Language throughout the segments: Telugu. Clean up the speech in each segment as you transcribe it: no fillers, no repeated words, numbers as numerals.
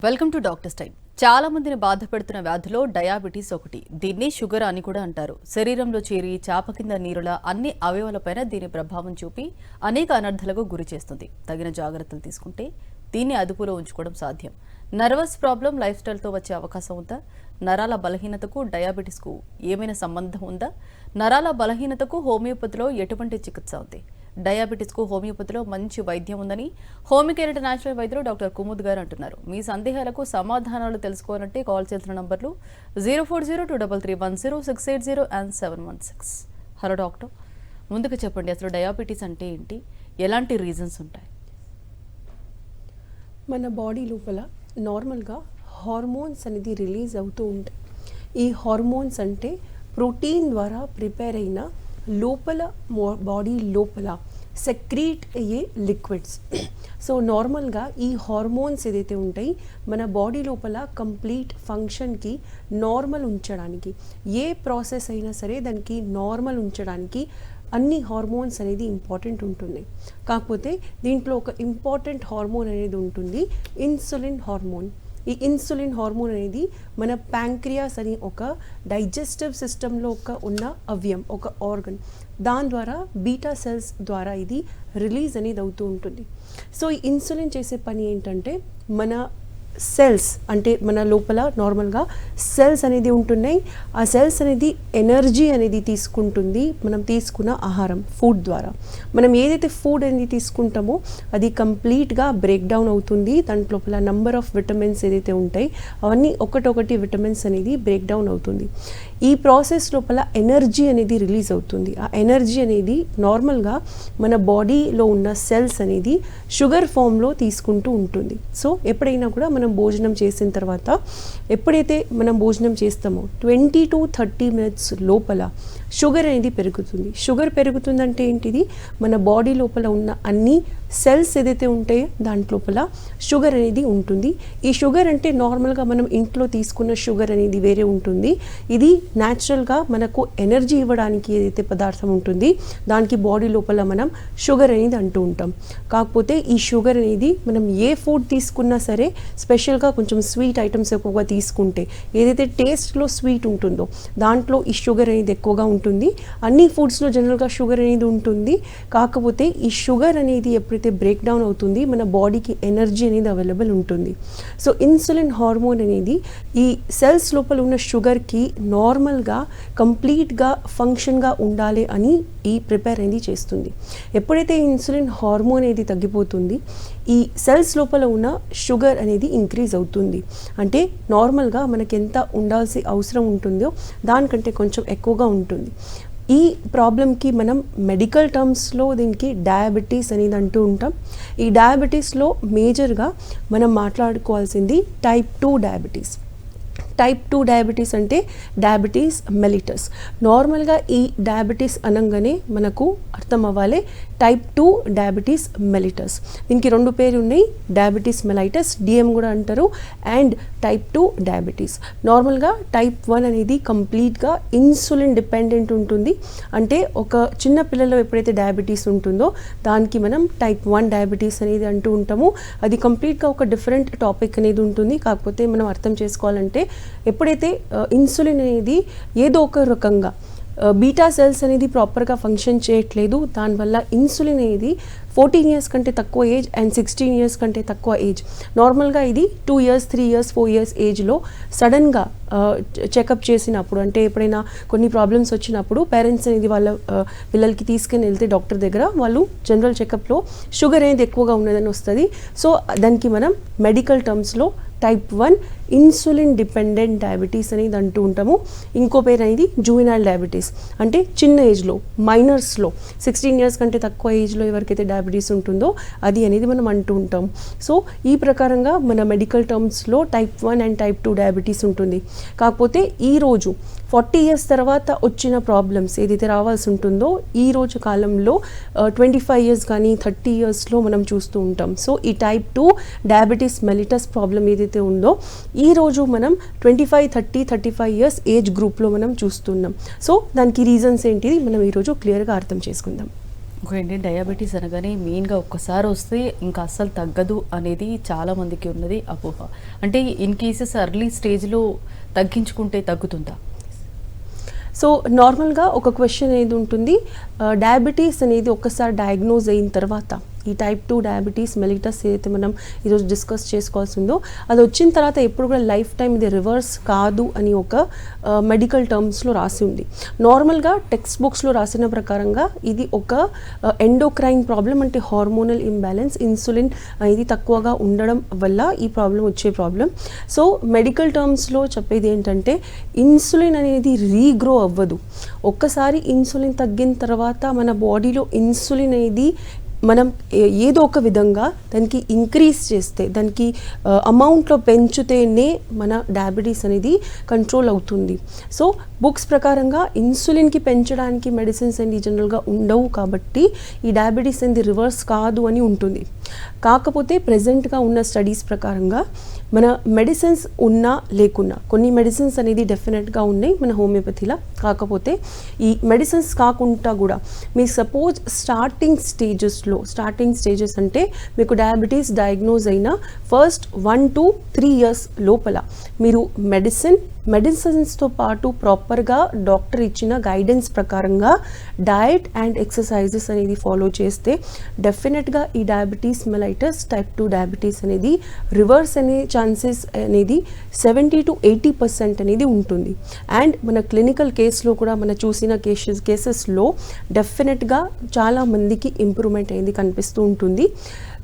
Welcome to doctors time. చాలా మందిని బాధపెడుతున్న వ్యాధిలో డయాబెటీస్ ఒకటి. దీన్ని షుగర్ అని కూడా అంటారు. శరీరంలో చేరి చాప కింద నీరుల అన్ని అవయవాలపైన దీని ప్రభావం చూపి అనేక అనర్థాలకు గురి చేస్తుంది. తగిన జాగ్రత్తలు తీసుకుంటే దీన్ని అదుపులో ఉంచుకోవడం సాధ్యం. నర్వస్ ప్రాబ్లం లైఫ్ స్టైల్తో వచ్చే అవకాశం ఉందా? నరాల బలహీనతకు డయాబెటీస్కు ఏమైనా సంబంధం ఉందా? నరాల బలహీనతకు హోమియోపతిలో ఎటువంటి చికిత్స ఉంది? డయాబెటీస్కు హోమియోపతిలో మంచి వైద్యం ఉందని హోమికేర్ ఇంటర్నేషనల్ వైద్యులు డాక్టర్ కుముద్ గారు అంటున్నారు. మీ సందేహాలకు సమాధానాలు తెలుసుకోవాలంటే కాల్ చేసిన నంబర్లు 0402331068 అండ్ 716. హలో డాక్టర్, ముందుకు చెప్పండి, అసలు డయాబెటీస్ అంటే ఏంటి, ఎలాంటి రీజన్స్ ఉంటాయి? మన బాడీ లోపల నార్మల్గా హార్మోన్స్ అనేది రిలీజ్ అవుతూ ఉంటాయి. ఈ హార్మోన్స్ అంటే ప్రోటీన్ ద్వారా ప్రిపేర్ అయిన లోపల బాడీ లోపల సెక్రీట్ అయ్యే లిక్విడ్స్. సో నార్మల్గా ఈ హార్మోన్స్ ఏదైతే ఉంటాయి మన బాడీ లోపల కంప్లీట్ ఫంక్షన్కి నార్మల్ ఉంచడానికి, ఏ ప్రాసెస్ అయినా సరే దానికి నార్మల్ ఉంచడానికి అన్ని హార్మోన్స్ అనేది ఇంపార్టెంట్ ఉంటుంది. కాకపోతే దీంట్లో ఒక ఇంపార్టెంట్ హార్మోన్ అనేది ఉంటుంది, ఇన్సులిన్ హార్మోన్. ఈ ఇన్సులిన్ హార్మోన్ అనేది మన ప్యాంక్రియాస్ అని ఒక డైజెస్టివ్ సిస్టంలో ఉన్న అవయం, ఒక ఆర్గన్, దాని ద్వారా బీటా సెల్స్ ద్వారా ఇది రిలీజ్ అనేది అవుతూ ఉంటుంది. సో ఈ ఇన్సులిన్ చేసే పని ఏంటంటే మన సెల్స్ అంటే మన లోపల నార్మల్గా సెల్స్ అనేది ఉంటున్నాయి. ఆ సెల్స్ అనేది ఎనర్జీ అనేది తీసుకుంటుంది మనం తీసుకున్న ఆహారం, ఫుడ్ ద్వారా. మనం ఏదైతే ఫుడ్ అనేది తీసుకుంటామో అది కంప్లీట్గా బ్రేక్ డౌన్ అవుతుంది. దాంట్ లోపల నంబర్ ఆఫ్ విటమిన్స్ ఏదైతే ఉంటాయి అవన్నీ ఒకటొకటి విటమిన్స్ అనేది బ్రేక్ డౌన్ అవుతుంది. ఈ ప్రాసెస్ లోపల ఎనర్జీ అనేది రిలీజ్ అవుతుంది. ఆ ఎనర్జీ అనేది నార్మల్గా మన బాడీలో ఉన్న సెల్స్ అనేది షుగర్ ఫామ్లో తీసుకుంటూ ఉంటుంది. సో ఎప్పుడైనా కూడా మనం భోజనం చేసిన తర్వాత ఎప్పుడైతే మనం భోజనం చేస్తామో 20 to 30 minutes లోపల షుగర్ అనేది పెరుగుతుంది. షుగర్ పెరుగుతుందంటే ఏంటిది, మన బాడీ లోపల ఉన్న అన్ని సెల్స్ ఏదైతే ఉంటాయో దాంట్లోపల షుగర్ అనేది ఉంటుంది. ఈ షుగర్ అంటే నార్మల్గా మనం ఇంట్లో తీసుకున్న షుగర్ అనేది వేరే ఉంటుంది. ఇది న్యాచురల్గా మనకు ఎనర్జీ ఇవ్వడానికి ఏదైతే పదార్థం ఉంటుంది దానికి బాడీ లోపల మనం షుగర్ అనేది అంటూ ఉంటాం. కాకపోతే ఈ షుగర్ అనేది మనం ఏ ఫుడ్ తీసుకున్నా సరే, స్పెషల్గా కొంచెం స్వీట్ ఐటమ్స్ ఎక్కువగా తీసుకుంటే, ఏదైతే టేస్ట్లో స్వీట్ ఉంటుందో దాంట్లో ఈ షుగర్ అనేది ఎక్కువగా ఉంటుంది. అన్ని ఫుడ్స్లో జనరల్గా షుగర్ అనేది ఉంటుంది. కాకపోతే ఈ షుగర్ అనేది ఎప్పుడైతే బ్రేక్ డౌన్ అవుతుంది మన బాడీకి ఎనర్జీ అనేది అవైలబుల్ ఉంటుంది. సో ఇన్సులిన్ హార్మోన్ అనేది ఈ సెల్స్ లోపల ఉన్న షుగర్కి నార్మల్గా కంప్లీట్గా ఫంక్షన్గా ఉండాలి అని ఈ ప్రిపేర్ అనేది చేస్తుంది. ఎప్పుడైతే ఇన్సులిన్ హార్మోన్ అనేది తగ్గిపోతుంది ఈ సెల్స్ లోపల ఉన్న షుగర్ అనేది ఇంక్రీజ్ అవుతుంది. అంటే నార్మల్గా మనకి ఎంత ఉండాల్సి అవసరం ఉంటుందో దానికంటే కొంచెం ఎక్కువగా ఉంటుంది. ఈ ప్రాబ్లంకి మనం మెడికల్ టర్మ్స్లో దీనికి డయాబెటీస్ అనేది అంటూ ఉంటాం. ఈ డయాబెటీస్లో మేజర్గా మనం మాట్లాడుకోవాల్సింది టైప్ 2 డయాబెటీస్. టైప్ 2 డయాబెటీస్ అంటే డయాబెటీస్ మెలిటస్. నార్మల్గా ఈ డయాబెటీస్ అనగానే మనకు అర్థం అవ్వాలి టైప్ 2 డయాబెటీస్ మెలిటస్. దీనికి రెండు పేరు ఉన్నాయి, డయాబెటీస్ మెలైటస్, డిఎం కూడా అంటారు, అండ్ టైప్ 2 డయాబెటీస్. నార్మల్గా టైప్ 1 అనేది కంప్లీట్గా ఇన్సులిన్ డిపెండెంట్ ఉంటుంది. అంటే ఒక చిన్న పిల్లల్లో ఎప్పుడైతే డయాబెటీస్ ఉంటుందో దానికి మనం టైప్ 1 డయాబెటీస్ అనేది అంటూ ఉంటాము. అది కంప్లీట్గా ఒక డిఫరెంట్ టాపిక్ అనేది ఉంటుంది. కాకపోతే మనం అర్థం చేసుకోవాలంటే ఎప్పుడైతే ఇన్సులిన్ అనేది ఏదో ఒక రకంగా బీటా సెల్స్ అనేది ప్రాపర్గా ఫంక్షన్ చేయట్లేదు, దానివల్ల ఇన్సులిన్ అనేది 14 years కంటే తక్కువ ఏజ్ అండ్ 16 years కంటే తక్కువ ఏజ్, నార్మల్గా ఇది 2 years 3 years 4 years ఏజ్లో సడన్గా చెకప్ చేసినప్పుడు, అంటే ఎప్పుడైనా కొన్ని ప్రాబ్లమ్స్ వచ్చినప్పుడు పేరెంట్స్ అనేది వాళ్ళ పిల్లలకి తీసుకుని వెళ్తే డాక్టర్ దగ్గర వాళ్ళు జనరల్ చెకప్లో షుగర్ అనేది ఎక్కువగా ఉన్నదని వస్తుంది. సో దానికి మనం మెడికల్ టర్మ్స్లో టైప్ 1 ఇన్సులిన్ డిపెండెంట్ డయాబెటీస్ అనేది అంటూ ఉంటాము. ఇంకో పేరు అనేది జువెనైల్ డయాబెటీస్, అంటే చిన్న ఏజ్లో మైనర్స్లో 16 years కంటే తక్కువ ఏజ్లో ఎవరికైతే డయాబెటీస్ ఉంటుందో అది అనేది మనం అంటూ ఉంటాం. సో ఈ ప్రకారంగా మన మెడికల్ టర్మ్స్లో టైప్ 1 అండ్ టైప్ 2 డయాబెటీస్ ఉంటుంది. కాకపోతే ఈరోజు 40 years తర్వాత వచ్చిన ప్రాబ్లమ్స్ ఏదైతే రావాల్సి ఉంటుందో ఈ రోజు కాలంలో 25 years కానీ 30 yearsలో మనం చూస్తూ ఉంటాం. సో ఈ టైప్ 2 డయాబెటీస్ మెలిటస్ ప్రాబ్లం ఏదైతే ఉందో ఈరోజు మనం 25, 30, 35 years ఏజ్ గ్రూప్లో మనం చూస్తున్నాం. సో దానికి రీజన్స్ ఏంటిది మనం ఈరోజు క్లియర్గా అర్థం చేసుకుందాం. ఇంకోటి డయాబెటీస్ అనగానే మెయిన్గా ఒక్కసారి వస్తే ఇంకా అస్సలు తగ్గదు అనేది చాలా మందికి ఉన్నది అపోహ. అంటే ఇన్ కేసెస్ ఎర్లీ స్టేజ్లో తగ్గించుకుంటే తగ్గుతుందా? సో నార్మల్గా ఒక క్వశ్చన్ అనేది ఉంటుంది, డయాబెటీస్ అనేది ఒక్కసారి డయాగ్నోజ్ అయిన తర్వాత ఈ టైప్ 2 డయాబెటీస్ మెలిటస్ ఏదైతే మనం ఈరోజు డిస్కస్ చేసుకోవాల్సిందో అది వచ్చిన తర్వాత ఎప్పుడు కూడా లైఫ్ టైం ఇది రివర్స్ కాదు అని ఒక మెడికల్ టర్మ్స్లో రాసి ఉంది. నార్మల్గా టెక్స్ట్ బుక్స్లో రాసిన ప్రకారంగా ఇది ఒక ఎండోక్రైన్ ప్రాబ్లం, అంటే హార్మోనల్ ఇంబ్యాలెన్స్, ఇన్సులిన్ అనేది తక్కువగా ఉండడం వల్ల ఈ ప్రాబ్లం వచ్చే ప్రాబ్లం. సో మెడికల్ టర్మ్స్లో చెప్పేది ఏంటంటే ఇన్సులిన్ అనేది రీగ్రో అవ్వదు. ఒక్కసారి ఇన్సులిన్ తగ్గిన తర్వాత మన బాడీలో ఇన్సులిన్ అనేది మనం ఏదో ఒక విధంగా దానికి ఇంక్రీజ్ చేస్తే, దానికి అమౌంట్లో పెంచుతేనే మన డయాబెటీస్ అనేది కంట్రోల్ అవుతుంది. సో బుక్స్ ప్రకారంగా ఇన్సులిన్కి పెంచడానికి మెడిసిన్స్ అనేది జనరల్గా ఉండవు, కాబట్టి ఈ డయాబెటీస్ అనేది రివర్స్ కాదు అని ఉంటుంది. కాకపోతే ప్రజెంట్గా ఉన్న స్టడీస్ ప్రకారంగా మన మెడిసిన్స్ ఉన్నా లేకున్నా, కొన్ని మెడిసిన్స్ అనేది డెఫినెట్గా ఉన్నాయి మన హోమియోపతిలో, కాకపోతే ఈ మెడిసిన్స్ కాకుండా కూడా మీరు సపోజ్ స్టార్టింగ్ స్టేజెస్ అంటే మీకు డయాబెటీస్ డయాగ్నోజ్ అయిన ఫస్ట్ 1 to 3 years లోపల మీరు మెడిసిన్స్తో పాటు ప్రాపర్గా డాక్టర్ ఇచ్చిన గైడెన్స్ ప్రకారంగా డయట్ అండ్ ఎక్సర్సైజెస్ అనేది ఫాలో చేస్తే డెఫినెట్గా ఈ డయాబెటీస్ మెలైటస్ టైప్ 2 డయాబెటీస్ అనేది రివర్స్ అనే ఛాన్సెస్ అనేది 70 to 80% అనేది ఉంటుంది. అండ్ మన క్లినికల్ కేసులో కూడా మన చూసిన కేసెస్లో డెఫినెట్గా చాలా మందికి ఇంప్రూవ్మెంట్ అనేది కనిపిస్తూ ఉంటుంది.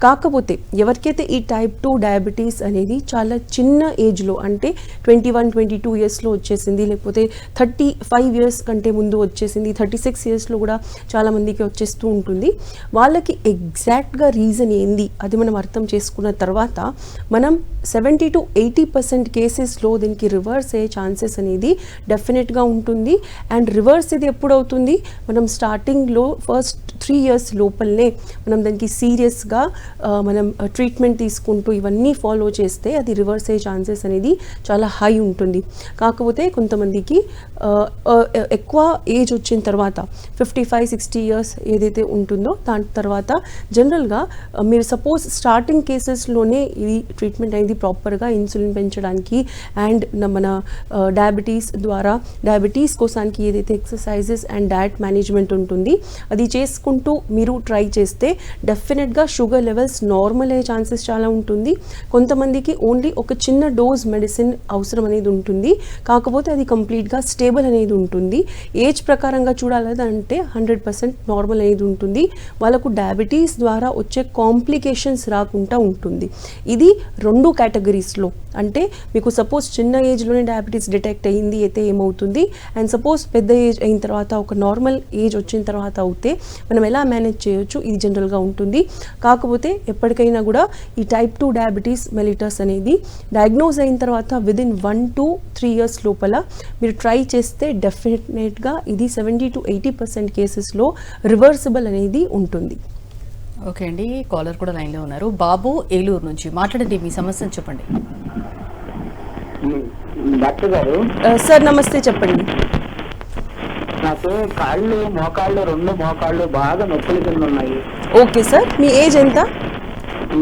కాకపోతే ఎవరికైతే ఈ టైప్ 2 డయాబెటీస్ అనేది చాలా చిన్న ఏజ్లో, అంటే 21-22 ఇయర్స్లో వచ్చేసింది, లేకపోతే 35 years కంటే ముందు వచ్చేసింది, 36 yearsలో కూడా చాలామందికి వచ్చేస్తూ ఉంటుంది. వాళ్ళకి ఎగ్జాక్ట్గా రీజన్ ఏంది అది మనం అర్థం చేసుకున్న తర్వాత మనం 70 to 80% కేసెస్లో దీనికి రివర్స్ అయ్యే ఛాన్సెస్ అనేది డెఫినెట్గా ఉంటుంది. అండ్ రివర్స్ ఇది ఎప్పుడు అవుతుంది, మనం స్టార్టింగ్లో ఫస్ట్ 3 years లోపలనే మనం దానికి సీరియస్గా మనం ట్రీట్మెంట్ తీసుకుంటూ ఇవన్నీ ఫాలో చేస్తే అది రివర్స్ అయ్యే ఛాన్సెస్ అనేది చాలా హై ఉంటుంది. కాకపోతే కొంతమందికి ఎక్కువ ఏజ్ వచ్చిన తర్వాత 55-60 years ఏదైతే ఉంటుందో దాని తర్వాత జనరల్గా మీరు సపోజ్ స్టార్టింగ్ కేసెస్లోనే ఇది ట్రీట్మెంట్ అనేది ప్రాపర్గా ఇన్సులిన్ పెంచడానికి అండ్ మన డయాబెటీస్ కోసానికి ఏదైతే ఎక్సర్సైజెస్ అండ్ డయట్ మేనేజ్మెంట్ ఉంటుంది అది చేసుకుంటూ మీరు ట్రై చేస్తే డెఫినెట్గా షుగర్ లెవెల్స్ నార్మల్ అయ్యే ఛాన్సెస్ చాలా ఉంటుంది. కొంతమందికి ఓన్లీ ఒక చిన్న డోస్ మెడిసిన్ అవసరం అనేది ఉంటుంది, కాకపోతే అది కంప్లీట్గా స్టేబుల్ అనేది ఉంటుంది. ఏజ్ ప్రకారంగా చూడాలంటే 100% నార్మల్ అనేది ఉంటుంది. వాళ్ళకు డయాబెటీస్ ద్వారా వచ్చే కాంప్లికేషన్స్ రాకుండా ఉంటుంది. ఇది 2 కేటగిరీస్లో, అంటే మీకు సపోజ్ చిన్న ఏజ్లోనే డయాబెటీస్ డిటెక్ట్ అయ్యింది అయితే ఏమవుతుంది, అండ్ సపోజ్ పెద్ద ఏజ్ అయిన తర్వాత ఒక నార్మల్ ఏజ్ వచ్చిన తర్వాత అవుతే మనం ఎలా మేనేజ్ చేయొచ్చు, ఇది జనరల్గా ఉంటుంది. కాకపోతే ఎప్పటికైనా కూడా ఈ టైప్ 2 డయాబెటీస్ మెలిటస్ అనేది డయాగ్నోజ్ అయిన తర్వాత విదిన్ 1 to 3 years లోపల మీరు ట్రై చేస్తే డెఫినెట్గా ఇది 70 to 80% కేసెస్లో రివర్సిబుల్ అనేది ఉంటుంది. ఓకే అండి, కాలర్ కూడా లైన్లో ఉన్నారు. బాబు ఏలూరు నుంచి మాట్లాడండి, మీ సమస్యను చెప్పండి. డాక్టర్ గారు సార్ నమస్తే, చెప్పండి. నాకు రెండు మోకాళ్ళు బాగా నొప్పులు కింద ఉన్నాయి. ఓకే సార్, మీ ఏజ్ ఎంత?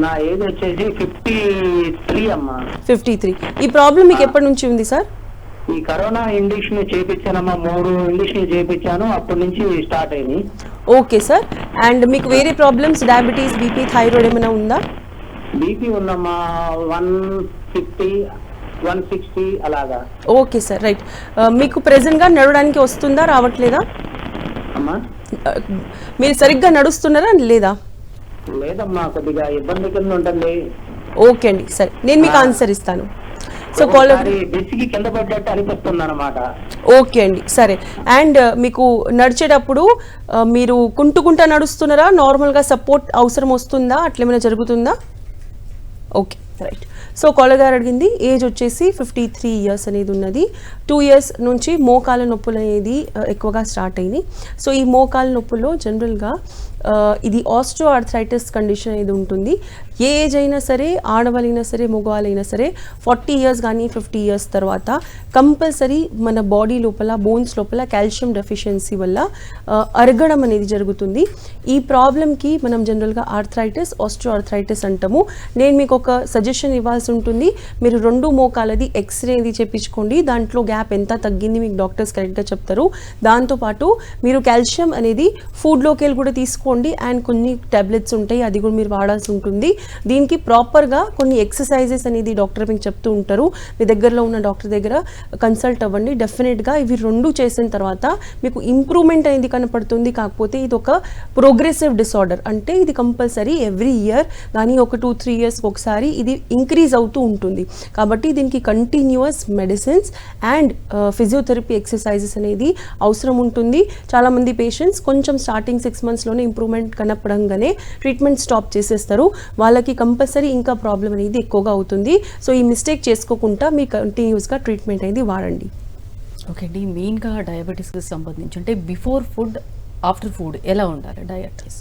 నా ఏజ్ వచ్చేసి 53 అమ్మా. 53. ఈ ప్రాబ్లం మీకు ఎప్పటి నుంచి ఉంది సార్? ఈ కరోనా ఇంజక్షన్ చేయించానమ్మా, 3 ఇంజక్షన్ చేయించాను, అప్పటి నుంచి స్టార్ట్ అయింది. ఓకే సార్, అండ్ మీకు వేరే ప్రాబ్లమ్స్ డయాబెటీస్, బీపీ, థైరాయిడ్ ఏమైనా ఉందా? బీపీ ఉందమ్మా, 150, 160 అలాగా. Okay sir, right. మీకు ప్రెజెంట్గా నడవడానికి వస్తుందా, రావట్లేదా? అమ్మా మీరు సరిగ్గా నడుస్తున్నారా లేదా? లేదమ్మా, కొద్దిగా ఇబ్బంది కింద ఉంటుంది. ఓకే అండి, సరే నేను మీకు ఆన్సర్ ఇస్తాను. సో బెసికి కింద పడ్డట్టు అనిపిస్తుంది అనమాట. ఓకే అండి, సరే. అండ్ మీకు నడిచేటప్పుడు మీరు కుంటుకుంటా నడుస్తున్నారా, నార్మల్గా సపోర్ట్ అవసరం వస్తుందా, అట్లేమైనా జరుగుతుందా? Okay, right. సో కాలర్ గారు అడిగింది ఏజ్ వచ్చేసి 53 years అనేది ఉన్నది. 2 years నుంచి మోకాల నొప్పులు అనేది ఎక్కువగా స్టార్ట్ అయినాయి. సో ఈ మోకాల నొప్పుల్లో జనరల్గా ఇది ఆస్టియో ఆర్థరైటిస్ కండిషన్ అనేది ఉంటుంది. ఏ ఏజ్ అయినా సరే, ఆడవాళ్ళైనా సరే, మగవాళ్ళైనా సరే 40 ఇయర్స్ కానీ 50 ఇయర్స్ తర్వాత కంపల్సరీ మన బాడీ లోపల, బోన్స్ లోపల కాల్షియం డెఫిషియన్సీ వల్ల అరగడం అనేది జరుగుతుంది. ఈ ప్రాబ్లంకి మనం జనరల్గా ఆర్థరైటిస్, ఆస్టియోఆర్థరైటిస్ అంటాము. నేను మీకు ఒక సజెషన్ ఇవ్వాల్సి ఉంటుంది. మీరు 2 మోకాలది ఎక్స్రే ఇది చేయించుకోండి. దాంట్లో గ్యాప్ ఎంత తగ్గింది మీకు డాక్టర్స్ కరెక్ట్గా చెప్తారు. దాంతోపాటు మీరు కాల్షియం అనేది ఫుడ్లోకి వెళ్ళి కూడా తీసుకోండి. అండ్ కొన్ని టాబ్లెట్స్ ఉంటాయి, అది కూడా మీరు వాడాల్సి ఉంటుంది. దీనికి ప్రాపర్గా కొన్ని ఎక్సర్సైజెస్ అనేది డాక్టర్ మీకు చెప్తూ ఉంటారు. మీ దగ్గరలో ఉన్న డాక్టర్ దగ్గర కన్సల్ట్ అవ్వండి. డెఫినెట్గా ఇవి 2 చేసిన తర్వాత మీకు ఇంప్రూవ్మెంట్ అనేది కనపడుతుంది. కాకపోతే ఇది ఒక ప్రోగ్రెసివ్ డిసార్డర్, అంటే ఇది కంపల్సరీ ఎవ్రీ ఇయర్ కానీ ఒక 2-3 ఇయర్స్ ఒకసారి ఇది ఇంక్రీజ్ అవుతూ ఉంటుంది. కాబట్టి దీనికి continuous medicines and physiotherapy exercises అనేది అవసరం ఉంటుంది. చాలామంది పేషెంట్స్ కొంచెం స్టార్టింగ్ 6 మంత్స్లోనే ఇంప్రూవ్మెంట్ కనపడంగానే ట్రీట్మెంట్ స్టాప్ చేసేస్తారు. వాళ్ళకి కంపల్సరీ ఇంకా ప్రాబ్లం అనేది ఎక్కువగా అవుతుంది. సో ఈ మిస్టేక్ చేసుకోకుండా మీరు కంటిన్యూస్గా ట్రీట్మెంట్ అనేది వాడండి. ఓకే అండి, మెయిన్గా డయాబెటీస్కి సంబంధించి అంటే బిఫోర్ ఫుడ్, ఆఫ్టర్ ఫుడ్ ఎలా ఉండాలి డయాబెటీస్?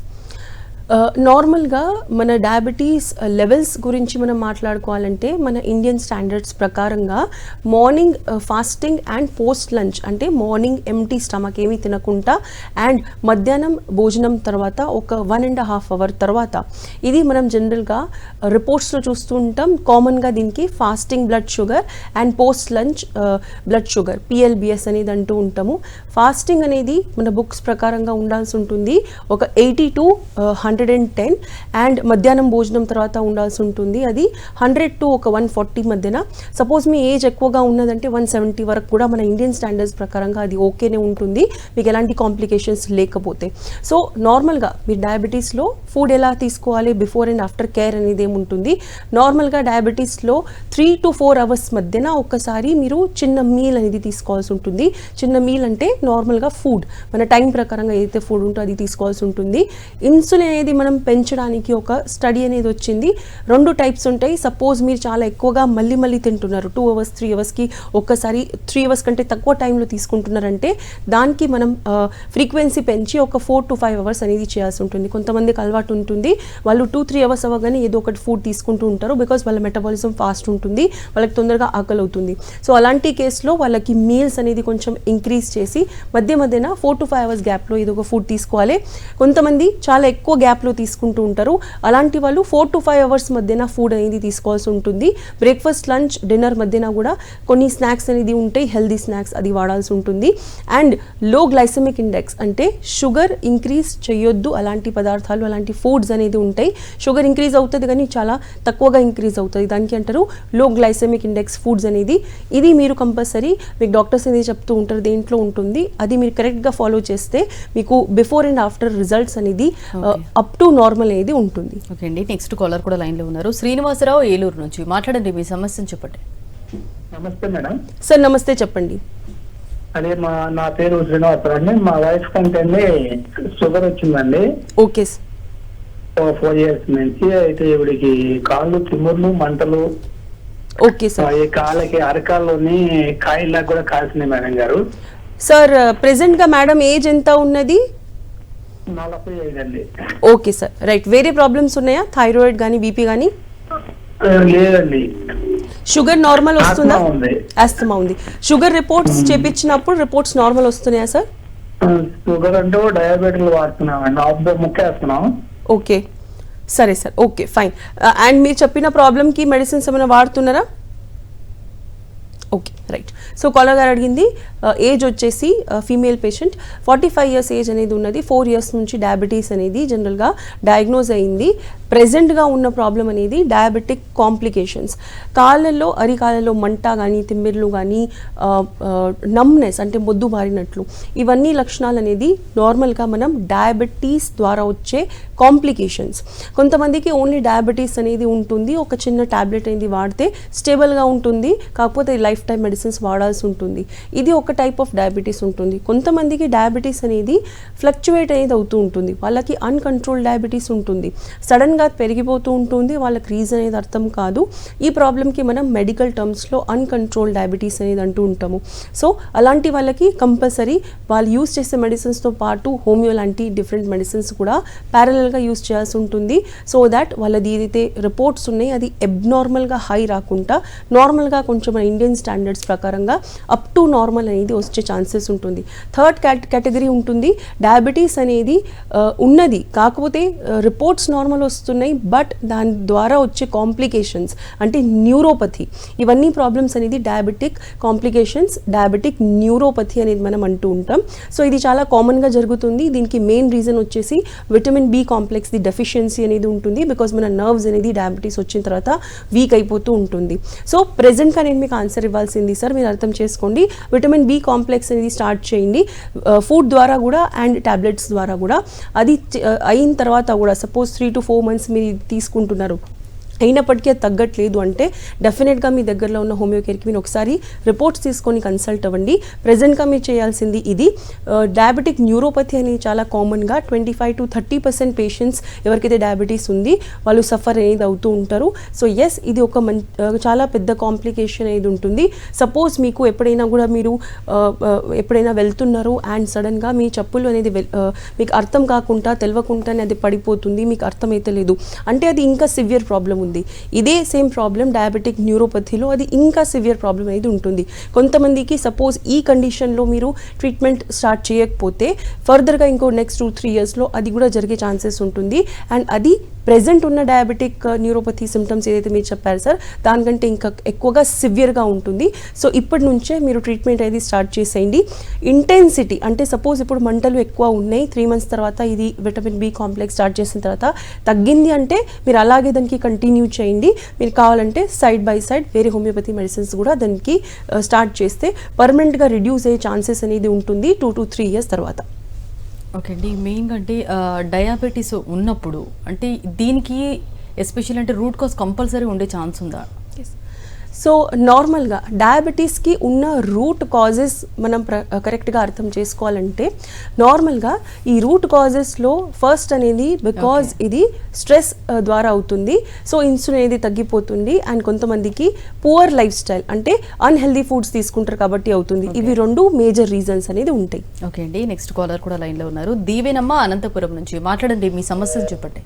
నార్మల్గా మన డయాబెటీస్ లెవెల్స్ గురించి మనం మాట్లాడుకోవాలంటే మన ఇండియన్ స్టాండర్డ్స్ ప్రకారంగా morning fasting and post lunch, అంటే మార్నింగ్ ఎంటీ స్టమక్ ఏమీ తినకుండా అండ్ మధ్యాహ్నం భోజనం తర్వాత ఒక 1.5 అవర్ తర్వాత, ఇది మనం జనరల్గా రిపోర్ట్స్లో చూస్తూ ఉంటాం. కామన్గా దీనికి fasting blood sugar and post lunch blood sugar PLBS అనేది అంటూ ఉంటాము. ఫాస్టింగ్ అనేది మన బుక్స్ ప్రకారంగా ఉండాల్సి ఉంటుంది ఒక 80 to 110 అండ్ మధ్యాహ్నం భోజనం తర్వాత ఉండాల్సి ఉంటుంది అది 100 to ఒక 140 మధ్యన. సపోజ్ మీ ఏజ్ ఎక్కువగా ఉన్నదంటే 170 వరకు కూడా మన ఇండియన్ స్టాండర్డ్స్ ప్రకారంగా అది ఓకేనే ఉంటుంది, మీకు ఎలాంటి కాంప్లికేషన్స్ లేకపోతే. సో నార్మల్గా మీరు డయాబెటీస్లో ఫుడ్ ఎలా తీసుకోవాలి, బిఫోర్ అండ్ ఆఫ్టర్ కేర్ అనేది ఏముంటుంది. నార్మల్గా డయాబెటీస్లో 3 to 4 అవర్స్ మధ్యన ఒక్కసారి మీరు చిన్న మీల్ అనేది తీసుకోవాల్సి ఉంటుంది. చిన్న మీల్ అంటే నార్మల్గా ఫుడ్ మన టైం ప్రకారంగా ఏదైతే ఫుడ్ ఉంటుందో అది తీసుకోవాల్సి ఉంటుంది. ఇన్సులిన్ అనేది మనం పెంచడానికి ఒక స్టడీ అనేది వచ్చింది. 2 టైప్స్ ఉంటాయి. సపోజ్ మీరు చాలా ఎక్కువగా మళ్ళీ తింటున్నారు, 2 అవర్స్ 3 అవర్స్కి ఒక్కసారి 3 అవర్స్ కంటే తక్కువ టైంలో తీసుకుంటున్నారంటే దానికి మనం ఫ్రీక్వెన్సీ పెంచి ఒక 4 to 5 అవర్స్ అనేది చేయాల్సి ఉంటుంది. కొంతమందికి అలవాటు ఉంటుంది, వాళ్ళు 2-3 అవర్స్ అవ్వగానే ఏదో ఒకటి ఫుడ్ తీసుకుంటూ ఉంటారు. బికాస్ వాళ్ళ మెటబాలిజం ఫాస్ట్ ఉంటుంది, వాళ్ళకి తొందరగా ఆకలి అవుతుంది. సో అలాంటి కేసులో వాళ్ళకి మీల్స్ అనేది కొంచెం ఇంక్రీజ్ చేసి మధ్యన 4 to 5 అవర్స్ గ్యాప్లో ఏదో ఒక ఫుడ్ తీసుకోవాలి. కొంతమంది చాలా ఎక్కువ గ్యాప్లో తీసుకుంటూ ఉంటారు, అలాంటి వాళ్ళు 4 to 5 అవర్స్ మధ్యన ఫుడ్ అనేది తీసుకోవాల్సి ఉంటుంది. బ్రేక్ఫాస్ట్, లంచ్, డిన్నర్ మధ్యన కూడా కొన్ని స్నాక్స్ అనేది ఉంటాయి, హెల్దీ స్నాక్స్, అది వాడాల్సి ఉంటుంది. అండ్ లో గ్లైసెమిక్ ఇండెక్స్ అంటే షుగర్ ఇంక్రీజ్ చేయొద్దు, అలాంటి పదార్థాలు, అలాంటి ఫుడ్స్ అనేది ఉంటాయి. షుగర్ ఇంక్రీజ్ అవుతుంది కానీ చాలా తక్కువగా ఇంక్రీజ్ అవుతుంది, దానికి అంటారు లో గ్లైసెమిక్ ఇండెక్స్ ఫుడ్స్ అనేది. ఇది మీరు కంపల్సరీ మీకు డాక్టర్స్ అనేది చెప్తూ ఉంటారు దేంట్లో ఉంటుంది, అది మీరు కరెక్ట్గా ఫాలో చేస్తే మీకు బిఫోర్ అండ్ ఆఫ్టర్ రిజల్ట్స్ అనేది అప్ టు నార్మల్ అనేది ఉంటుంది. ఓకే అండి, నెక్స్ట్ కాలర్ కూడా లైన్లో ఉన్నారు. శ్రీనివాసరావు, ఏలూరు నుంచి. మాట్లాడండి, మీ సమస్యను చెప్పండి. నమస్తే మేడం. సార్ నమస్తే, చెప్పండి. అదే నా పేరు శ్రీనివాసరావు అండి. మా వైఫ్ కంటే షుగర్ వచ్చిందండి. ఓకే 4 years నుంచి. అయితే ఇవిడికి కాళ్ళు తిమ్ముర్లు, మంటలు. Okay sir. ఈ కాళ్ళకి అరకాల్లోని కాయల్లా కూడా కాల్సినాయి మేడం గారు. సార్ ప్రెసెంట్గా మేడం ఏజ్ ఎంత ఉన్నది? 45 అండి. Okay sir, right. వేరే ప్రాబ్లమ్స్ ఉన్నాయా, థైరాయిడ్ కానీ బీపీ కానీ? లేదండి. షుగర్ నార్మల్ వస్తుందా? ఆస్తమా ఉంది. షుగర్ రిపోర్ట్స్ చేపించినప్పుడు రిపోర్ట్స్ నార్మల్ వస్తున్నాయా సార్? షుగర్ అంటే డయాబెటిక్ వాడుతున్నామండి, ఆఫ్ ద ముక్కేస్తున్నాం. ఓకే సరే సార్, ఓకే ఫైన్. అండ్ మీరు చెప్పిన ప్రాబ్లమ్కి మెడిసిన్స్ ఏమైనా వాడుతున్నారా? Okay right. సో కాలర్ గారు అడిగింది ఏజ్ వచ్చేసి ఫీమేల్ పేషెంట్, 45 years ఏజ్ అనేది ఉన్నది. 4 years నుంచి డయాబెటీస్ అనేది జనరల్గా డయాగ్నోజ్ అయింది. ప్రెజెంట్గా ఉన్న ప్రాబ్లం అనేది డయాబెటిక్ కాంప్లికేషన్స్. కాళ్ళల్లో, అరికాళ్ళలో మంట కానీ, తిమ్మిర్లు కానీ, నమ్నెస్ అంటే మొద్దు బారినట్లు, ఇవన్నీ లక్షణాలు అనేది నార్మల్గా మనం డయాబెటీస్ ద్వారా వచ్చే కాంప్లికేషన్స్. కొంతమందికి ఓన్లీ డయాబెటీస్ అనేది ఉంటుంది, ఒక చిన్న ట్యాబ్లెట్ అనేది వాడితే స్టేబుల్గా ఉంటుంది, కాకపోతే లైఫ్ లైఫ్ టైం మెడిసిన్స్ వాడాల్సి ఉంటుంది. ఇది ఒక టైప్ ఆఫ్ డయాబెటీస్ ఉంటుంది. కొంతమందికి డయాబెటీస్ అనేది ఫ్లక్చువేట్ అనేది అవుతూ ఉంటుంది. వాళ్ళకి అన్కంట్రోల్ డయాబెటీస్ ఉంటుంది, సడన్గా పెరిగిపోతూ ఉంటుంది, వాళ్ళకి రీజన్ అనేది అర్థం కాదు. ఈ ప్రాబ్లమ్కి మనం మెడికల్ టర్మ్స్లో అన్కంట్రోల్ డయాబెటీస్ అనేది అంటూ ఉంటాము. సో అలాంటి వాళ్ళకి కంపల్సరీ వాళ్ళు యూస్ చేసే మెడిసిన్స్తో పాటు హోమియో లాంటి డిఫరెంట్ మెడిసిన్స్ కూడా ప్యారలల్గా యూస్ చేయాల్సి ఉంటుంది. సో దాట్ వాళ్ళది ఏదైతే రిపోర్ట్స్ ఉన్నాయి అది అబ్నార్మల్గా హై రాకుండా నార్మల్గా కొంచెం మన ఇండియన్ స్టాండర్డ్స్ ప్రకారంగా అప్ టు నార్మల్ అనేది వచ్చే ఛాన్సెస్ ఉంటుంది. థర్డ్ కేటగిరీ ఉంటుంది, డయాబెటీస్ అనేది ఉన్నది కాకపోతే రిపోర్ట్స్ నార్మల్ వస్తున్నాయి, బట్ దాని ద్వారా వచ్చే కాంప్లికేషన్స్ అంటే న్యూరోపతి, ఇవన్నీ ప్రాబ్లమ్స్ అనేది డయాబెటిక్ కాంప్లికేషన్స్, డయాబెటిక్ న్యూరోపతి అనేది మనం అంటూ ఉంటాం. సో ఇది చాలా కామన్గా జరుగుతుంది. దీనికి మెయిన్ రీజన్ వచ్చేసి విటమిన్ బి కాంప్లెక్స్ ది డెఫిషియన్సీ అనేది ఉంటుంది. బికాజ్ మన నర్వ్స్ అనేది డయాబెటీస్ వచ్చిన తర్వాత వీక్ అయిపోతూ ఉంటుంది. సో ప్రెజెంట్గా నేను మీకు ఆన్సర్ ఇవ్వాల్సింది సార్, మీరు అర్థం చేసుకోండి. విటమిన్ బి కాంప్లెక్స్ అనేది స్టార్ట్ చేయండి ఫుడ్ ద్వారా కూడా అండ్ టాబ్లెట్స్ ద్వారా కూడా. అది అయిన తర్వాత కూడా సపోజ్ 3 to 4 months మీరు తీసుకుంటున్నారు, అయినప్పటికీ అది తగ్గట్లేదు అంటే డెఫినెట్గా మీ దగ్గరలో ఉన్న హోమియో కేర్కి మీరు ఒకసారి రిపోర్ట్స్ తీసుకొని కన్సల్ట్ అవ్వండి. ప్రెజెంట్గా మీరు చేయాల్సింది ఇది. డయాబెటిక్ న్యూరోపతి అనేది చాలా కామన్గా 25 to 30% పేషెంట్స్ ఎవరికైతే డయాబెటీస్ ఉంది వాళ్ళు సఫర్ అనేది అవుతూ ఉంటారు. సో ఎస్, ఇది ఒక చాలా పెద్ద కాంప్లికేషన్ అనేది ఉంటుంది. సపోజ్ మీకు ఎప్పుడైనా కూడా మీరు ఎప్పుడైనా వెళ్తున్నారు అండ్ సడన్గా మీ చెప్పులు అనేది మీకు అర్థం కాకుండా తెలియకుండానే అది పడిపోతుంది, మీకు అర్థమైతే లేదు అంటే అది ఇంకా సివియర్ ప్రాబ్లం ఉంది. ఇదే సేమ్ ప్రాబ్లం డయాబెటిక్ న్యూరోపతిలో అది ఇంకా సివియర్ ప్రాబ్లం అనేది ఉంటుంది. కొంతమందికి సపోజ్ ఈ కండిషన్లో మీరు ట్రీట్మెంట్ స్టార్ట్ చేయకపోతే ఫర్దర్గా ఇంకో నెక్స్ట్ 2-3 yearsలో అది కూడా జరిగే ఛాన్సెస్ ఉంటుంది. అండ్ అది ప్రెజెంట్ ఉన్న డయాబెటిక్ న్యూరోపతి సిమ్టమ్స్ ఏదైతే మీరు చెప్పారు సార్ దానికంటే ఇంకా ఎక్కువగా సివియర్గా ఉంటుంది. సో ఇప్పటి నుంచే మీరు ట్రీట్మెంట్ అనేది స్టార్ట్ చేసేయండి. ఇంటెన్సిటీ అంటే సపోజ్ ఇప్పుడు మంటలు ఎక్కువ ఉన్నాయి, 3 months తర్వాత ఇది విటమిన్ బి కాంప్లెక్స్ స్టార్ట్ చేసిన తర్వాత తగ్గింది అంటే మీరు అలాగే దానికి కంటిన్యూ చేయండి. మీరు కావాలంటే సైడ్ బై సైడ్ వేరే హోమియోపతి మెడిసిన్స్ కూడా దానికి స్టార్ట్ చేస్తే పర్మనెంట్గా రిడ్యూస్ అయ్యే ఛాన్సెస్ అనేది ఉంటుంది 2 to 3 years తర్వాత. ఓకే అండి, మెయిన్గా అంటే డయాబెటీస్ ఉన్నప్పుడు అంటే దీనికి ఎస్పెషల్ అంటే రూట్ కాజ్ కంపల్సరీ ఉండే ఛాన్స్ ఉందా? సో నార్మల్గా డయాబెటీస్కి ఉన్న రూట్ కాజెస్ మనం కరెక్ట్గా అర్థం చేసుకోవాలంటే నార్మల్గా ఈ రూట్ కాజెస్లో ఫస్ట్ అనేది బికాజ్ ఇది స్ట్రెస్ ద్వారా అవుతుంది. సో ఇన్సులిన్ అనేది తగ్గిపోతుంది అండ్ కొంతమందికి పువర్ లైఫ్ స్టైల్ అంటే అన్హెల్దీ ఫుడ్స్ తీసుకుంటారు కాబట్టి అవుతుంది. ఇవి 2 మేజర్ రీజన్స్ అనేది ఉంటాయి. ఓకే అండి, నెక్స్ట్ కాలర్ కూడా లైన్లో ఉన్నారు. దీవేనమ్మ అనంతపురం నుంచి మాట్లాడండి, మీ సమస్యను చెప్పండి.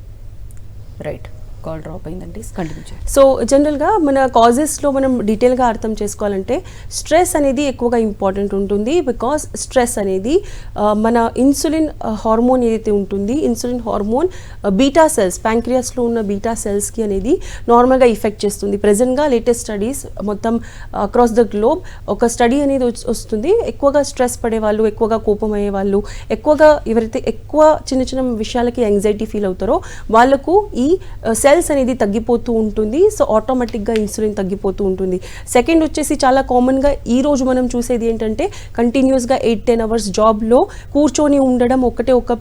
రైట్, కాల్ డ్రాప్ అయిందండి, కంటిన్యూ చేయండి. సో జనరల్గా మన కాజెస్లో మనం డీటెయిల్గా అర్థం చేసుకోవాలంటే స్ట్రెస్ అనేది ఎక్కువగా ఇంపార్టెంట్ ఉంటుంది. బికాస్ స్ట్రెస్ అనేది మన ఇన్సులిన్ హార్మోన్ ఏదైతే ఉంటుంది, ఇన్సులిన్ హార్మోన్ బీటా సెల్స్, ప్యాంక్రియాస్లో ఉన్న బీటా సెల్స్కి అనేది నార్మల్గా ఎఫెక్ట్ చేస్తుంది. ప్రెజెంట్గా లేటెస్ట్ స్టడీస్ మొత్తం అక్రాస్ ద గ్లోబ్ ఒక స్టడీ అనేది వస్తుంది. ఎక్కువగా స్ట్రెస్ పడేవాళ్ళు, ఎక్కువగా కోపం అయ్యేవాళ్ళు, ఎక్కువగా ఎవరైతే ఎక్కువ చిన్న చిన్న విషయాలకి యాంగ్జైటీ ఫీల్ అవుతారో వాళ్ళకు ఈ సెల్స్ అనేది తగ్గిపోతూ ఉంటుంది. సో ఆటోమేటిక్గా ఇన్సులిన్ తగ్గిపోతూ ఉంటుంది. సెకండ్ వచ్చేసి చాలా కామన్గా ఈరోజు మనం చూసేది ఏంటంటే కంటిన్యూస్గా 8-10 hours జాబ్లో కూర్చొని ఉండడం, ఒక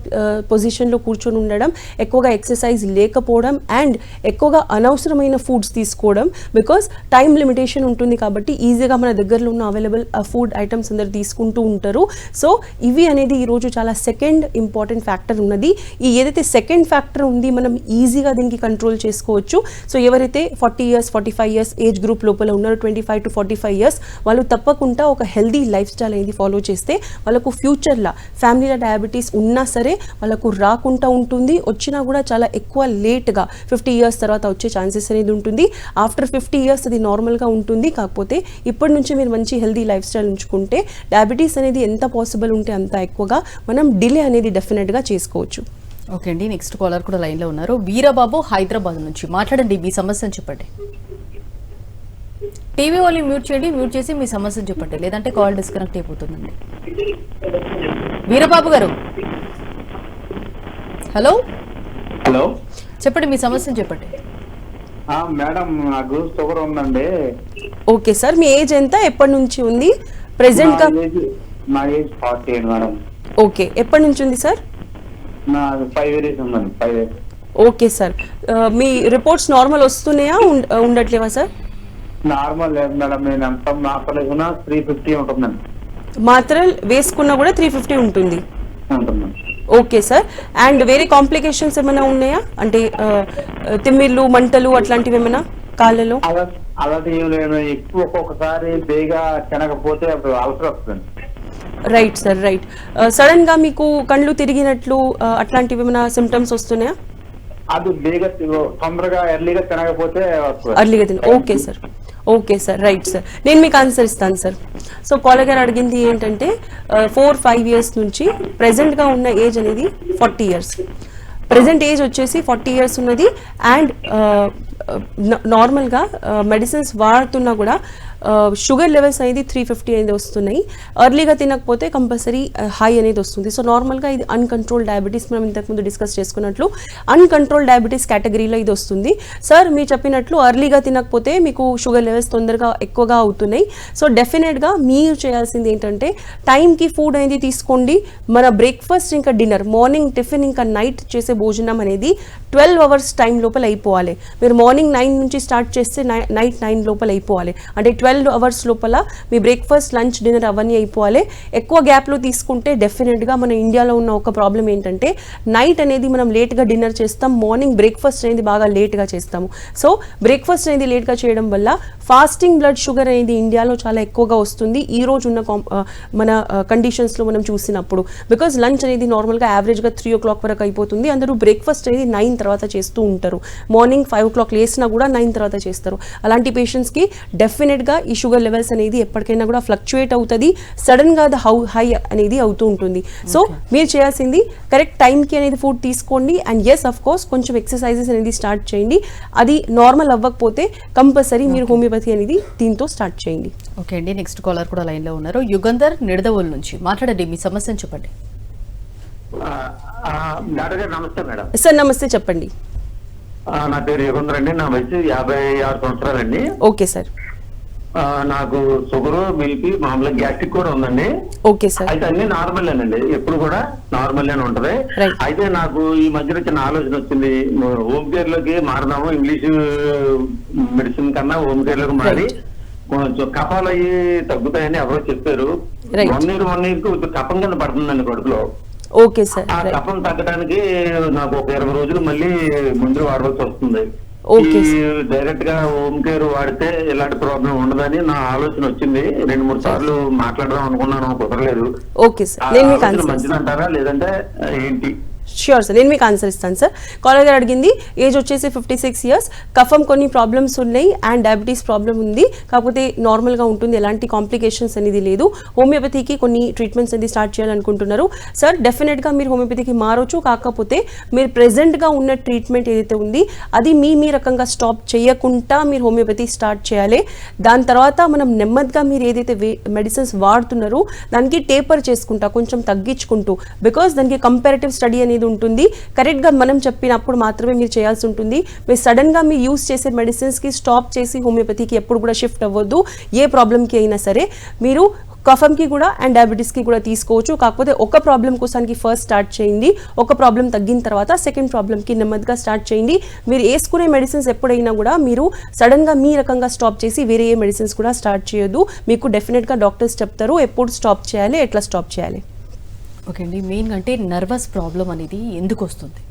పొజిషన్లో కూర్చొని ఉండడం, ఎక్కువగా ఎక్సర్సైజ్ లేకపోవడం అండ్ ఎక్కువగా అనవసరమైన ఫుడ్స్ తీసుకోవడం. బికాస్ టైం లిమిటేషన్ ఉంటుంది కాబట్టి ఈజీగా మన దగ్గరలో ఉన్న అవైలబుల్ ఫుడ్ ఐటమ్స్ అందరు తీసుకుంటూ ఉంటారు. సో ఇవి అనేది ఈరోజు చాలా సెకండ్ ఇంపార్టెంట్ ఫ్యాక్టర్ ఉన్నది. ఈ ఏదైతే సెకండ్ ఫ్యాక్టర్ ఉంది మనం ఈజీగా దీనికి కంట్రోల్ చేసుకోవచ్చు. సో ఎవరైతే 40 years 45 years ఏజ్ గ్రూప్ లోపల ఉన్నారో 25 to 45 years వాళ్ళు తప్పకుండా ఒక హెల్దీ లైఫ్ స్టైల్ అనేది ఫాలో చేస్తే వాళ్ళకు ఫ్యూచర్లో ఫ్యామిలీలో డయాబెటీస్ ఉన్నా సరే వాళ్ళకు రాకుండా ఉంటుంది. వచ్చినా కూడా చాలా ఎక్కువ లేట్గా 50 years తర్వాత వచ్చే ఛాన్సెస్ అనేది ఉంటుంది. ఆఫ్టర్ 50 years అది నార్మల్గా ఉంటుంది. కాకపోతే ఇప్పటి నుంచి మీరు మంచి హెల్దీ లైఫ్ స్టైల్ ఉంచుకుంటే డయాబెటీస్ అనేది ఎంత పాసిబుల్ ఉంటే అంత ఎక్కువగా మనం డిలే అనేది డెఫినెట్గా చేసుకోవచ్చు. ఓకే అండి, నెక్స్ట్ కాలర్ కూడా లైన్లో ఉన్నారు. వీరబాబు హైదరాబాద్ నుంచి మాట్లాడండి, మీ సమస్యను చెప్పండి. టీవీ వాళ్ళు మ్యూట్ చేయండి, మ్యూట్ చేసి మీ సమస్యను చెప్పండి, లేదంటే కాల్ డిస్కనెక్ట్ అయిపోతుందండి. వీరబాబు గారు, హలో హలో, చెప్పండి, మీ సమస్యను చెప్పండి. మేడం నాకు షుగర్ ఉందండి. ఓకే సార్, మీ ఏజ్ ఎంత, ఎప్పటి నుంచి ఉంది ప్రెసెంట్గా? నా ఏజ్ 48 మేడం. ఓకే, ఎప్పటి నుంచి ఉంది సార్? నా 5 years ఉందండి. 5 years. ఓకే సార్, మీ రిపోర్ట్స్ నార్మల్ వస్తున్నాయా ఉండట్లేవా సార్? నార్మల్ లేదు మేడం, నేను ఎంత మాత్రలేకున్నా 350 ఉంటుందండి. మాత్రలు వేసుకున్నా కూడా 350 ఉంటుంది. ఉంటుంది. Okay sir. అండ్ వేరే కాంప్లికేషన్స్ ఏమైనా ఉన్నాయా, అంటే తిమ్మిర్లు మంటలు అట్లాంటివి ఏమైనా కాళ్ళలో? అలాంటి ఏం లేదు. ఎక్కువ ఒక్కొక్కసారి బేగా తినకపోతే అప్పుడు అల్సర్ వస్తుంది. Right sir, right. సడన్ గా మీకు కళ్ళు తిరిగినట్లు అట్లాంటివి ఏమైనా సిమ్టమ్స్ వస్తున్నాయా? అది బేగా తొందరగా ఎర్లీగా తినకపోతే వస్తుంది. అర్లీగా తిన. Okay sir, okay sir, right sir. నేను మీకు ఆన్సర్ ఇస్తాను సార్. సో కాలర్ గారు అడిగింది ఏంటంటే 4-5 years నుంచి ప్రెసెంట్గా ఉన్న ఏజ్ అనేది 40 years. ప్రెసెంట్ ఏజ్ వచ్చేసి 40 years ఉన్నది. అండ్ నార్మల్గా మెడిసిన్స్ వాడుతున్నా కూడా షుగర్ లెవెల్స్ అనేది 350 అనేది వస్తున్నాయి. ఎర్లీగా తినకపోతే కంపల్సరీ హై అనేది వస్తుంది. సో నార్మల్గా ఇది అన్కంట్రోల్ డయాబెటీస్, మనం ఇంతకుముందు డిస్కస్ చేసుకున్నట్లు అన్కంట్రోల్ డయాబెటీస్ కేటగిరీలో ఇది వస్తుంది. సార్ మీరు చెప్పినట్లు ఎర్లీగా తినకపోతే మీకు షుగర్ లెవెల్స్ తొందరగా ఎక్కువగా అవుతున్నాయి. సో డెఫినెట్గా మీరు చేయాల్సింది ఏంటంటే టైంకి ఫుడ్ అనేది తీసుకోండి. మన బ్రేక్ఫాస్ట్ ఇంకా డిన్నర్, మార్నింగ్ టిఫిన్ ఇంకా నైట్ చేసే భోజనం అనేది 12 hours టైం లోపల అయిపోవాలి. మీరు మార్నింగ్ 9 నుంచి స్టార్ట్ చేస్తే నైట్ 9 లోపల అయిపోవాలి. అంటే 12 hours లోపల మీ బ్రేక్ఫాస్ట్ లంచ్ డిన్నర్ అవన్నీ అయిపోవాలి. ఎక్కువ గ్యాప్లో తీసుకుంటే డెఫినెట్గా మన ఇండియాలో ఉన్న ఒక ప్రాబ్లం ఏంటంటే నైట్ అనేది మనం లేట్గా డిన్నర్ చేస్తాం, మార్నింగ్ బ్రేక్ఫాస్ట్ అనేది బాగా లేట్గా చేస్తాము. సో బ్రేక్ఫాస్ట్ అనేది లేట్గా చేయడం వల్ల ఫాస్టింగ్ బ్లడ్ షుగర్ అనేది ఇండియాలో చాలా ఎక్కువగా వస్తుంది ఈ రోజు ఉన్న మన కండిషన్స్లో మనం చూసినప్పుడు. బికాజ్ లంచ్ అనేది నార్మల్గా యావరేజ్గా 3 o'clock వరకు అయిపోతుంది. అందరూ బ్రేక్ఫాస్ట్ అనేది 9 తర్వాత చేస్తూ ఉంటారు. మార్నింగ్ 5 o'clock లేసినా కూడా 9 తర్వాత చేస్తారు. అలాంటి పేషెంట్స్కి డెఫినెట్గా ఈ షుగర్ లెవెల్స్ అనేది ఎప్పటికైనా కూడా ఫ్లక్చుయేట్ అవుతుంది. సడన్గా అది హై అనేది అవుతూ ఉంటుంది. సో మీరు చేయాల్సింది కరెక్ట్ టైంకి అనేది ఫుడ్ తీసుకోండి. అండ్ ఎస్ అఫ్ కోర్స్ కొంచెం ఎక్సర్సైజెస్ అనేది స్టార్ట్ చేయండి. అది నార్మల్ అవ్వకపోతే కంపల్సరీ మీరు హోమియోపతి అనేది దీంతో స్టార్ట్ చేయండి. ఓకే అండి, నెక్స్ట్ కాలర్ కూడా లైన్లో ఉన్నారు. యుగంధర్ నిడదవోలు నుంచి మాట్లాడండి, మీ సమస్యను చెప్పండి. డాక్టర్ గారు నమస్తే మేడం. సార్ నమస్తే, చెప్పండి. నా పేరు యుగంధర్ అండి. నా వయసు 56 సంవత్సరాలండి. Okay sir. నాకు షుగర్, మిల్క్, మామూలుగా గ్యాస్ట్రిక్ కూడా ఉందండి. Okay sir. అయితే అన్ని నార్మల్ అండి, ఎప్పుడు కూడా నార్మల్ అని ఉంటది. అయితే నాకు ఈ మధ్యన చిన్న ఆలోచన వచ్చింది, హోమ్ కేర్ లోకి మారదాము, ఇంగ్లీష్ మెడిసిన్ కన్నా హోమ్ కేర్ లోకి మారి కొంచెం కఫాలు అయ్యి తగ్గుతాయని ఎవరో చెప్పారు. 1 year కొంచెం కఫం కింద పడుతుందండి కడుపులో. Okay sir. ఆ కఫం తగ్గడానికి నాకు ఒక 20 రోజులు మళ్ళీ మందులు వాడవలసి వస్తుంది. డైరెక్ట్ గా హోమ్ కేర్ వాడితే ఇలాంటి ప్రాబ్లం ఉండదని నా ఆలోచన వచ్చింది. 2-3 సార్లు మాట్లాడదాం అనుకున్నాను, కుదరలేదు. ఓకే సార్, మంచిదంటారా లేదంటే ఏంటి? ష్యూర్ సార్, నేను మీకు ఆన్సర్ ఇస్తాను సార్. కాలర్ గారు అడిగింది ఏజ్ వచ్చేసి 56 years, కఫం కొన్ని ప్రాబ్లమ్స్ ఉన్నాయి అండ్ డయాబెటీస్ ప్రాబ్లం ఉంది, కాకపోతే నార్మల్గా ఉంటుంది, ఎలాంటి కాంప్లికేషన్స్ అనేది లేదు. హోమియోపతికి కొన్ని ట్రీట్మెంట్స్ అనేది స్టార్ట్ చేయాలనుకుంటున్నారు. సార్ డెఫినెట్గా మీరు హోమియోపతికి మారొచ్చు, కాకపోతే మీరు ప్రెజెంట్గా ఉన్న ట్రీట్మెంట్ ఏదైతే ఉంది అది మీ రకంగా స్టాప్ చేయకుండా మీరు హోమియోపతి స్టార్ట్ చేయాలి. దాని తర్వాత మనం నెమ్మదిగా మీరు ఏదైతే మెడిసిన్స్ వాడుతున్నారో దానికి టేపర్ చేసుకుంటా, కొంచెం తగ్గించుకుంటూ, బికాస్ దానికి కంపారిటివ్ స్టడీ అనేది ఉంటుంది. కరెక్ట్గా మనం చెప్పినప్పుడు మాత్రమే మీరు చేయాల్సి ఉంటుంది. మీరు సడన్గా మీరు యూస్ చేసే మెడిసిన్స్కి స్టాప్ చేసి హోమియోపతికి ఎప్పుడు కూడా షిఫ్ట్ అవ్వద్దు. ఏ ప్రాబ్లంకి అయినా సరే మీరు కఫంకి కూడా అండ్ డయాబెటీస్కి కూడా తీసుకోవచ్చు, కాకపోతే ఒక ప్రాబ్లం కోసానికి ఫస్ట్ స్టార్ట్ చేయండి. ఒక ప్రాబ్లం తగ్గిన తర్వాత సెకండ్ ప్రాబ్లంకి నెమ్మదిగా స్టార్ట్ చేయండి. మీరు వేసుకునే మెడిసిన్స్ ఎప్పుడైనా కూడా మీరు సడన్గా మీ రకంగా స్టాప్ చేసి వేరే ఏ మెడిసిన్స్ కూడా స్టార్ట్ చేయొద్దు. మీకు డెఫినెట్గా డాక్టర్స్ చెప్తారు ఎప్పుడు స్టాప్ చేయాలి, ఎట్లా స్టాప్ చేయాలి. ఓకే అండి, మెయిన్ అంటే నర్వస్ ప్రాబ్లం అనేది ఎందుకు వస్తుంది?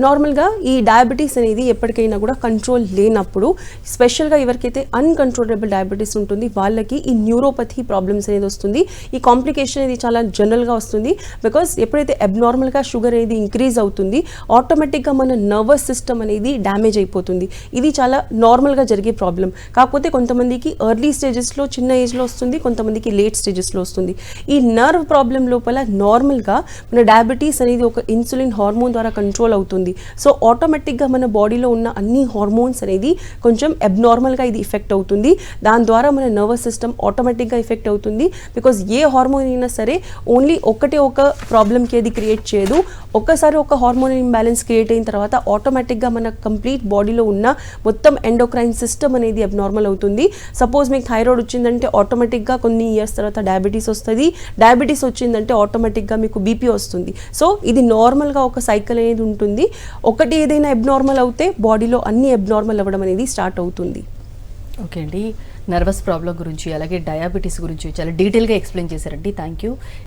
నార్మల్గా ఈ డయాబెటీస్ అనేది ఎప్పటికైనా కూడా కంట్రోల్ లేనప్పుడు, స్పెషల్గా ఎవరికైతే అన్కంట్రోలబుల్ డయాబెటీస్ ఉంటుంది వాళ్ళకి ఈ న్యూరోపతి ప్రాబ్లమ్స్ అనేది వస్తుంది. ఈ కాంప్లికేషన్ అనేది చాలా జనరల్గా వస్తుంది. బికాస్ ఎప్పుడైతే అబ్నార్మల్గా షుగర్ అనేది ఇంక్రీజ్ అవుతుంది ఆటోమేటిక్గా మన నర్వస్ సిస్టమ్ అనేది డ్యామేజ్ అయిపోతుంది. ఇది చాలా నార్మల్గా జరిగే ప్రాబ్లం. కాకపోతే కొంతమందికి ఎర్లీ స్టేజెస్లో చిన్న ఏజ్లో వస్తుంది, కొంతమందికి లేట్ స్టేజెస్లో వస్తుంది. ఈ నర్వ్ ప్రాబ్లం లోపల నార్మల్గా మన డయాబెటీస్ అనేది ఒక ఇన్సులిన్ హార్మోన్ ద్వారా కంట్రోల్ అవుతుంది. సో ఆటోమేటిక్గా మన బాడీలో ఉన్న అన్ని హార్మోన్స్ అనేది కొంచెం అబ్నార్మల్గా ఇది ఎఫెక్ట్ అవుతుంది. దాని ద్వారా మన నర్వస్ సిస్టమ్ ఆటోమేటిక్గా ఎఫెక్ట్ అవుతుంది. బికాజ్ ఏ హార్మోన్ అయినా సరే ఓన్లీ ఒక ప్రాబ్లంకి అది క్రియేట్ చేయదు. ఒక్కసారి ఒక హార్మోన్ ఇంబ్యాలెన్స్ క్రియేట్ అయిన తర్వాత ఆటోమేటిక్గా మన కంప్లీట్ బాడీలో ఉన్న మొత్తం ఎండోక్రైన్ సిస్టమ్ అనేది అబ్నార్మల్ అవుతుంది. సపోజ్ మీకు థైరాయిడ్ వచ్చిందంటే ఆటోమేటిక్గా కొన్ని ఇయర్స్ తర్వాత డయాబెటీస్ వస్తుంది. డయాబెటీస్ వచ్చిందంటే ఆటోమేటిక్గా మీకు బీపీ వస్తుంది. సో ఇది నార్మల్గా ఒక సైకిల్ అనేది ఉంటుంది. ఒకటి ఏదైనా అబ్నార్మల్ అవుతే బాడీలో అన్ని అబ్నార్మల్ అవ్వడం అనేది స్టార్ట్ అవుతుంది. ఓకే అండి, నర్వస్ ప్రాబ్లం గురించి అలాగే డయాబెటీస్ గురించి చాలా డీటెయిల్గా ఎక్స్ప్లెయిన్ చేశారండి. Thank you.